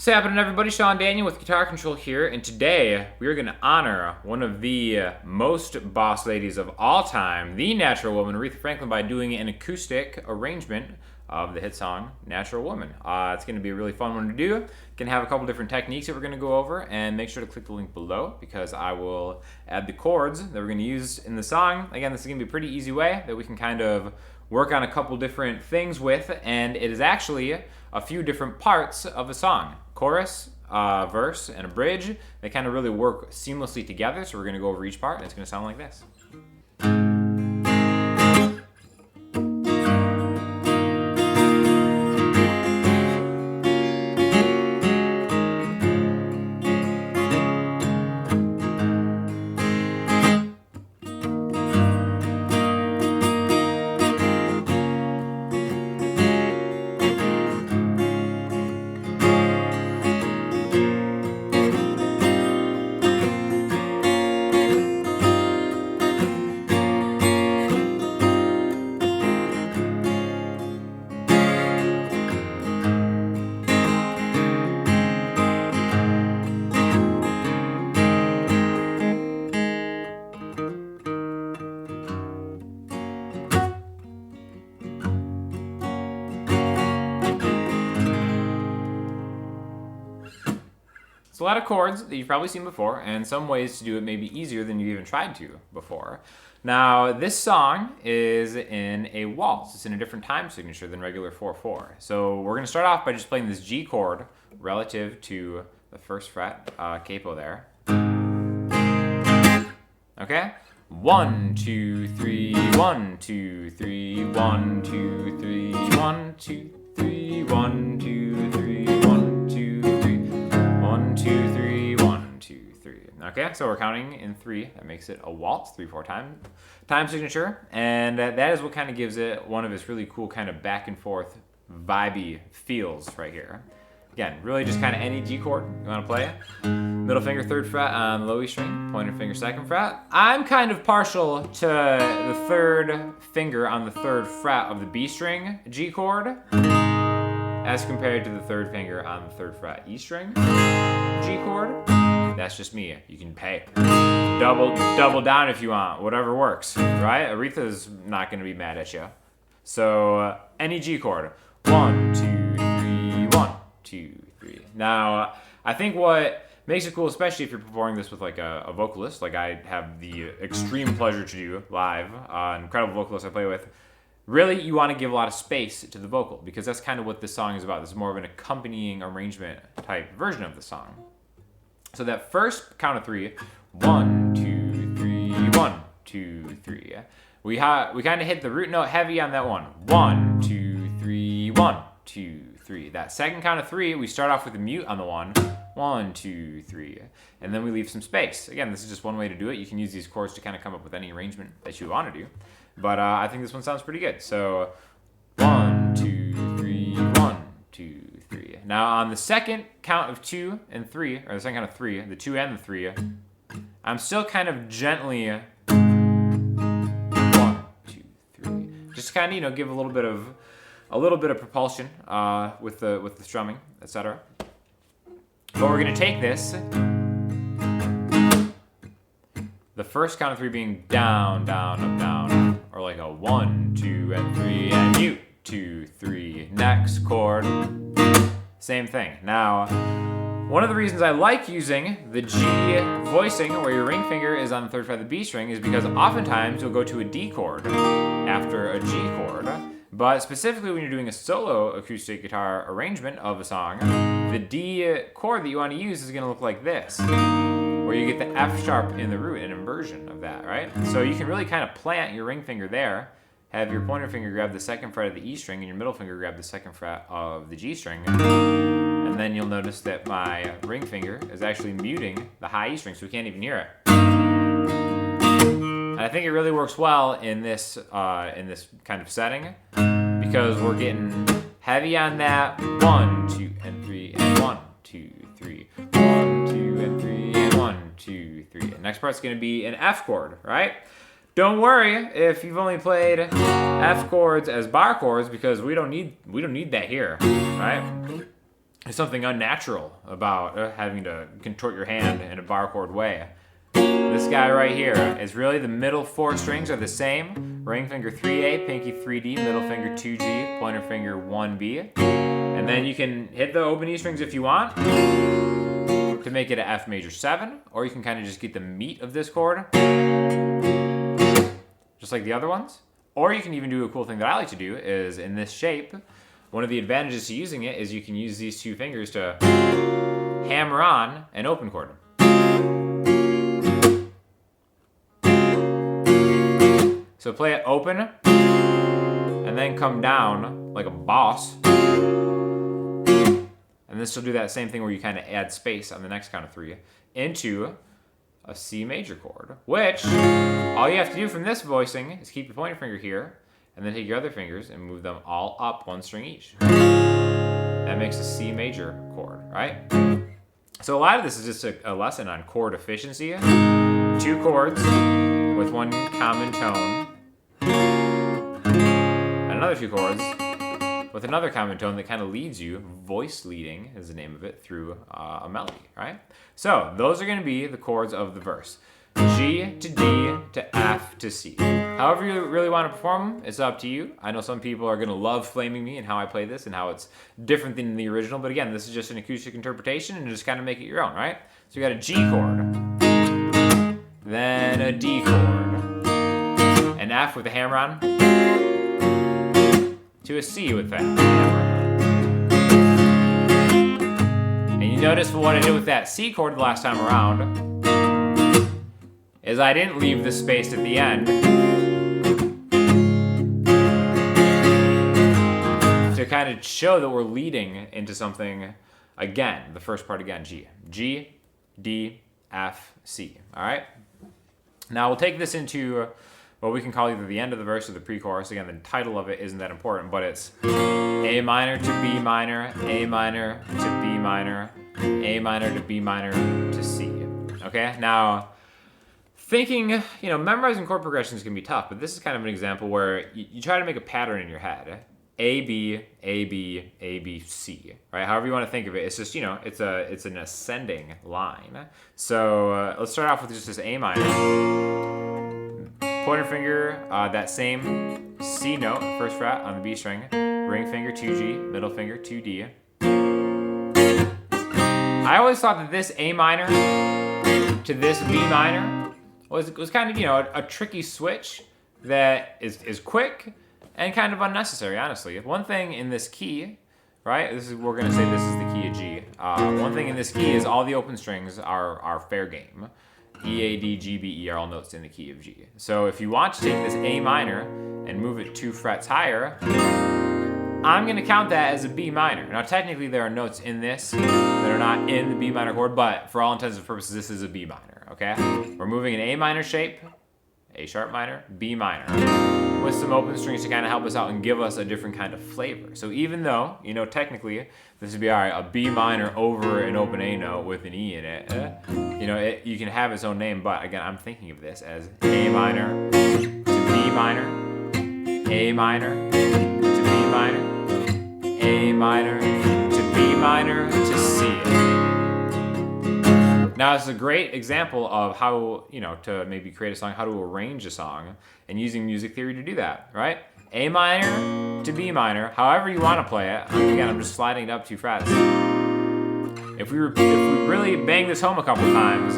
What's happening, everybody? Sean Daniel with Guitar Control here, and today we are going to honor one of the most boss ladies of all time, the Natural Woman, Aretha Franklin, by doing an acoustic arrangement of the hit song Natural Woman. It's going to be a really fun one to do. Going to have a couple different techniques that we're going to go over, and make sure to click the link below because I will add the chords that we're going to use in the song. Again, this is going to be a pretty easy way that we can kind of work on a couple different things with, and it is actually a few different parts of a song. Chorus, verse, and a bridge. They kind of really work seamlessly together, so we're going to go over each part, and it's going to sound like this. It's a lot of chords that you've probably seen before, and some ways to do it may be easier than you've even tried to before. Now, this song is in a waltz. It's in a different time signature than regular 4/4. So we're going to start off by just playing this G chord relative to the first fret capo there. Okay? 1, 2, 3, 1, 2, 3, 1, 2, 3, 1, 2, 3, 1, 2, 3, 1, 2, 3, 1, 2, 3, 1, 2, 3. Okay, so we're counting in 3. That makes it a waltz, 3/4 time signature, and that is what kind of gives it one of its really cool kind of back and forth vibey feels right here. Again, really just kind of any G chord you want to play. Middle finger 3rd fret on the low E string, pointer finger 2nd fret. I'm kind of partial to the 3rd finger on the 3rd fret of the B string G chord as compared to the 3rd finger on the 3rd fret E string G chord. That's just me. You can pay. Double down if you want. Whatever works, right? Aretha's not going to be mad at you. So any G chord. 1, 2, 3, 1, 2, 3. Now, I think what makes it cool, especially if you're performing this with like a vocalist, like I have the extreme pleasure to do live, an incredible vocalist I play with, really you want to give a lot of space to the vocal because that's kind of what this song is about. This is more of an accompanying arrangement type version of the song. So that first count of 3, 1, 2, 3, 1, 2, 3. We kind of hit the root note heavy on that one. 1, 2, 3, 1, 2, 3. That second count of 3, we start off with a mute on the 1. 1, 2, 3. And then we leave some space. Again, this is just one way to do it. You can use these chords to kind of come up with any arrangement that you want to do. But I think this one sounds pretty good. So 1, 2, 3, 1, 2, 3. Now on the second count of 2 and 3, or the second count of 3, the 2 and the 3, I'm still kind of gently 1, 2, 3. Just kind of, give a little bit of propulsion with the strumming, etc. But we're gonna take this, the first count of 3 being down, down, up, down, or like a 1, 2, and 3, and mute, 2, 3, next chord, same thing. Now, one of the reasons I like using the G voicing, where your ring finger is on the 3rd fret of the B string, is because oftentimes you'll go to a D chord after a G chord. But specifically when you're doing a solo acoustic guitar arrangement of a song, the D chord that you want to use is going to look like this, where you get the F sharp in the root, an inversion of that, right? So you can really kind of plant your ring finger there, have your pointer finger grab the 2nd fret of the E string, and your middle finger grab the 2nd fret of the G string. And then you'll notice that my ring finger is actually muting the high E string, so we can't even hear it. And I think it really works well in this kind of setting because we're getting heavy on that 1, 2, and 3, and 1, 2, 3, 1, 2, and 3, and 1, 2, 3. The next part's going to be an F chord, right? Don't worry if you've only played F chords as bar chords because we don't need that here, right? There's something unnatural about having to contort your hand in a bar chord way. This guy right here is really the middle 4 strings are the same. Ring finger 3A, pinky 3D, middle finger 2G, pointer finger 1B. And then you can hit the open E strings if you want to make it a F major 7, or you can kind of just get the meat of this chord, just like the other ones. Or you can even do a cool thing that I like to do is in this shape. One of the advantages to using it is you can use these 2 fingers to hammer on an open chord. So play it open, and then come down like a boss. And then still do that same thing where you kind of add space on the next count of 3 into a C major chord, which all you have to do from this voicing is keep your pointer finger here, and then take your other fingers and move them all up 1 string each. That makes a C major chord, right? So a lot of this is just a lesson on chord efficiency. 2 chords with 1 common tone, and another 2 chords with another common tone that kind of leads you, voice leading is the name of it, through a melody, right? So those are going to be the chords of the verse. G to D to F to C. However you really want to perform them, it's up to you. I know some people are going to love flaming me and how I play this and how it's different than the original, but again, this is just an acoustic interpretation and just kind of make it your own, right? So you got a G chord, then a D chord, an F with a hammer on, to a C with that hammer. And you notice what I did with that C chord the last time around is I didn't leave the space at the end to kind of show that we're leading into something again. The first part again, G. G, D, F, C. All right? Now we'll take this into what we can call either the end of the verse or the pre-chorus. Again, the title of it isn't that important, but it's A minor to B minor, A minor to B minor, A minor to B minor to C. Okay? Now, thinking, memorizing chord progressions can be tough, but this is kind of an example where you try to make a pattern in your head. A, B, A, B, A, B, C, right? However you want to think of it. It's just, it's an ascending line. So let's start off with just this A minor. Pointer finger, that same C note, first fret on the B string. Ring finger, 2G, middle finger, 2D. I always thought that this A minor to this B minor was kind of, a tricky switch that is quick and kind of unnecessary, honestly. One thing in this key, right? We're going to say this is the key of G. One thing in this key is all the open strings are fair game. E, A, D, G, B, E are all notes in the key of G. So if you want to take this A minor and move it 2 frets higher, I'm going to count that as a B minor. Now technically there are notes in this that are not in the B minor chord, but for all intents and purposes this is a B minor, okay? We're moving an A minor shape, A sharp minor, B minor, with some open strings to kind of help us out and give us a different kind of flavor. So even though, technically this would be all right, a B minor over an open A note with an E in it, you can have its own name, but again, I'm thinking of this as A minor to B minor, A minor to B minor, A minor to B minor to C. Now, it's a great example of how, to maybe create a song, how to arrange a song, and using music theory to do that, right? A minor to B minor, however you want to play it. Again, I'm just sliding it up 2 frets. If we really bang this home a couple times,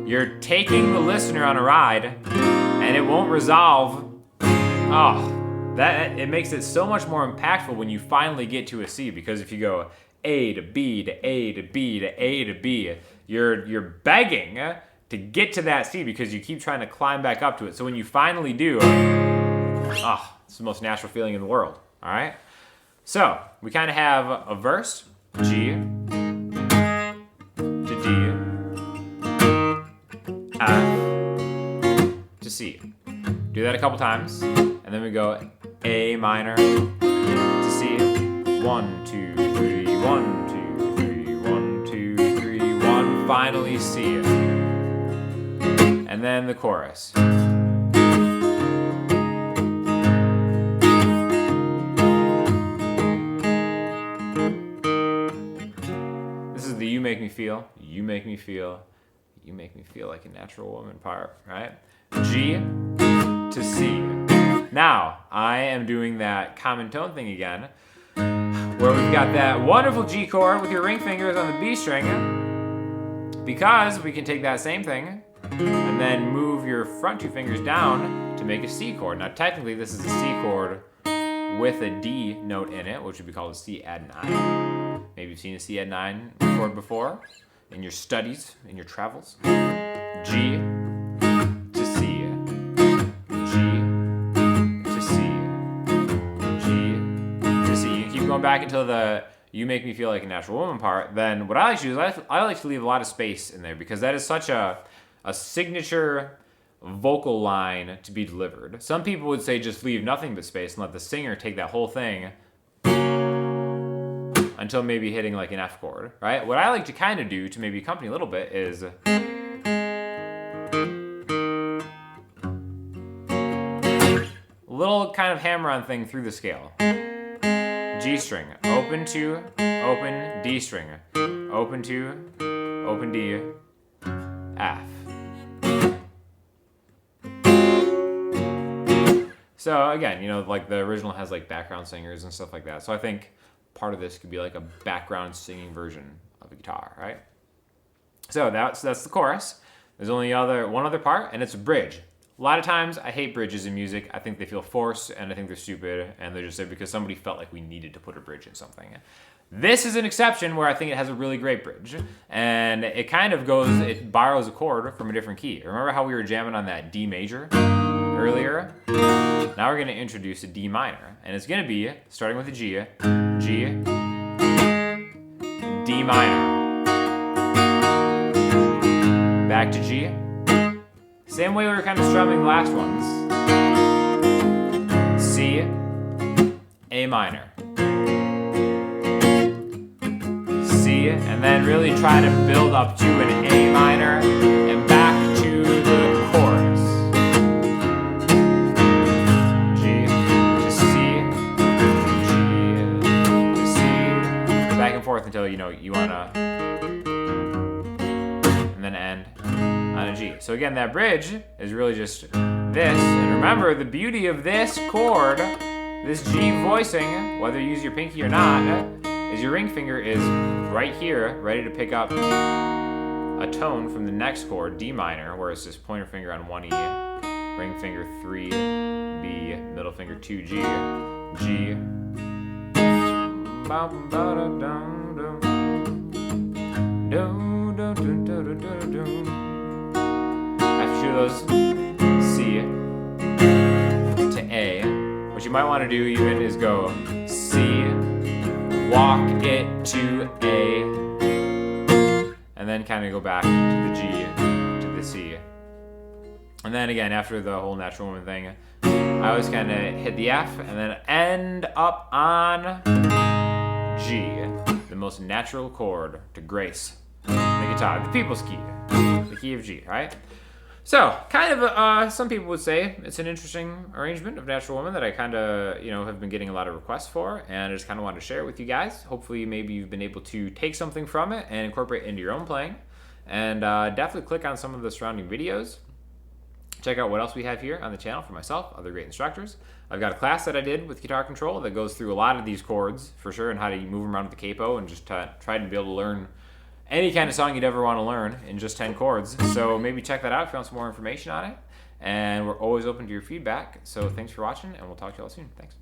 you're taking the listener on a ride, and it won't resolve. It makes it so much more impactful when you finally get to a C, because if you go A to B to A to B to A to B, you're begging to get to that C because you keep trying to climb back up to it. So when you finally do, it's the most natural feeling in the world, all right? So we kind of have a verse, G to D, F to C. Do that a couple times, and then we go A minor to C. 1, 2, 3, 1, 2, 3, 1, 2, 3, 1. Finally C. And then the chorus. you make me feel, you make me feel, you make me feel like a natural woman part, right? G to C. Now, I am doing that common tone thing again, where we've got that wonderful G chord with your ring fingers on the B string, because we can take that same thing and then move your front 2 fingers down to make a C chord. Now, technically, this is a C chord with a D note in it, which would be called a C add 9. Maybe you've seen a C add 9 chord before in your studies, in your travels. G to C, G to C, G to C. You can keep going back until the you make me feel like a natural woman part. Then what I like to do is I like to leave a lot of space in there, because that is such a signature vocal line to be delivered. Some people would say just leave nothing but space and let the singer take that whole thing until maybe hitting like an F chord, right? What I like to kind of do to maybe accompany a little bit is a little kind of hammer-on thing through the scale. G string, open 2, open D string, open 2, open D, F. So again, like the original has like background singers and stuff like that. So I think part of this could be like a background singing version of a guitar, right? So that's the chorus. There's only one other part, and it's a bridge. A lot of times I hate bridges in music. I think they feel forced, and I think they're stupid, and they're just there because somebody felt like we needed to put a bridge in something. This is an exception where I think it has a really great bridge, and it borrows a chord from a different key. Remember how we were jamming on that D major earlier? Now we're going to introduce a D minor, and it's going to be, starting with a G, G, D minor, back to G, same way we were kind of strumming the last ones, C, A minor, C, and then really try to build up to an A minor, and back to the chorus. G to C, G to C, back and forth until you wanna, and then end on a G. So again, that bridge is really just this, and remember the beauty of this chord, this G voicing, whether you use your pinky or not, is your ring finger is right here, ready to pick up a tone from the next chord, D minor, where it's just pointer finger on 1 E, ring finger 3, B, middle finger 2, G, G. After 2 of those, C to A. What you might want to do even is go C, walk it to A, and then kind of go back to the G, to the C. And then again, after the whole natural woman thing, I always kind of hit the F and then end up on G, the most natural chord to grace the guitar, the people's key, the key of G, right? So, kind of, some people would say it's an interesting arrangement of Natural Woman that I kind of, have been getting a lot of requests for, and I just kind of wanted to share it with you guys. Hopefully, maybe you've been able to take something from it and incorporate it into your own playing. And definitely click on some of the surrounding videos. Check out what else we have here on the channel for myself, other great instructors. I've got a class that I did with guitar control that goes through a lot of these chords, for sure, and how to move them around with the capo, and just try to be able to learn any kind of song you'd ever want to learn in just 10 chords. So maybe check that out if you want some more information on it. And we're always open to your feedback. So thanks for watching, and we'll talk to you all soon. Thanks.